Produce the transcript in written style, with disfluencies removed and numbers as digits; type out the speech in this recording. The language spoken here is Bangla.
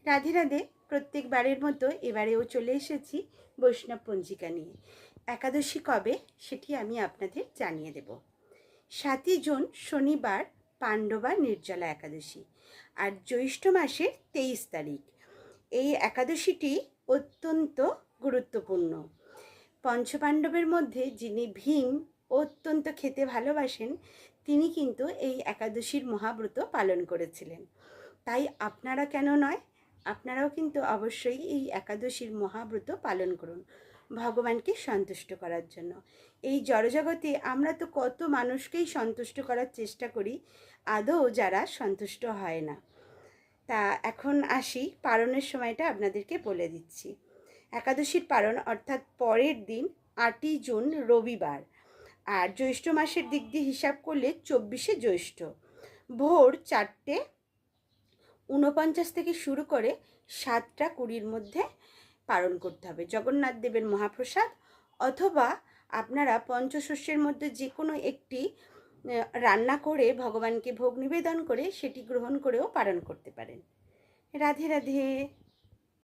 রাধে রাধে। প্রত্যেকবারের মতো এবারেও চলে এসেছি বৈষ্ণব পঞ্জিকা নিয়ে। একাদশী কবে সেটি আমি আপনাদের জানিয়ে দেব। ৭ই জুন শনিবার পাণ্ডবা নির্জলা একাদশী, আর জ্যৈষ্ঠ মাসের 23 তারিখ। এই একাদশীটি অত্যন্ত গুরুত্বপূর্ণ। পঞ্চপাণ্ডবের মধ্যে যিনি ভীম অত্যন্ত খেতে ভালোবাসেন, তিনি কিন্তু এই একাদশীর মহাব্রত পালন করেছিলেন। তাই আপনারা কেন নয়, আপনারাও কিন্তু অবশ্যই এই একাদশীর মহাব্রত পালন করুন ভগবানকে সন্তুষ্ট করার জন্য। এই জড়জগতে আমরা তো কত মানুষকেই সন্তুষ্ট করার চেষ্টা করি, আদৌ যারা সন্তুষ্ট হয় না। তা এখন আসি, পালনের সময়টা আপনাদেরকে বলে দিচ্ছি। একাদশীর পালন অর্থাৎ পরের দিন ৮ই জুন রবিবার, আর জ্যৈষ্ঠ মাসের দিক দিয়ে হিসাব করলে 24শে জ্যৈষ্ঠ ভোর 4:49 থেকে শুরু করে 7:20 মধ্যে পালন করতে হবে। জগন্নাথ দেবের মহাপ্রসাদ অথবা আপনারা পঞ্চশস্যের মধ্যে যে কোনো একটি রান্না করে ভগবানকে ভোগ নিবেদন করে সেটি গ্রহণ করেও পালন করতে পারেন। রাধে রাধে।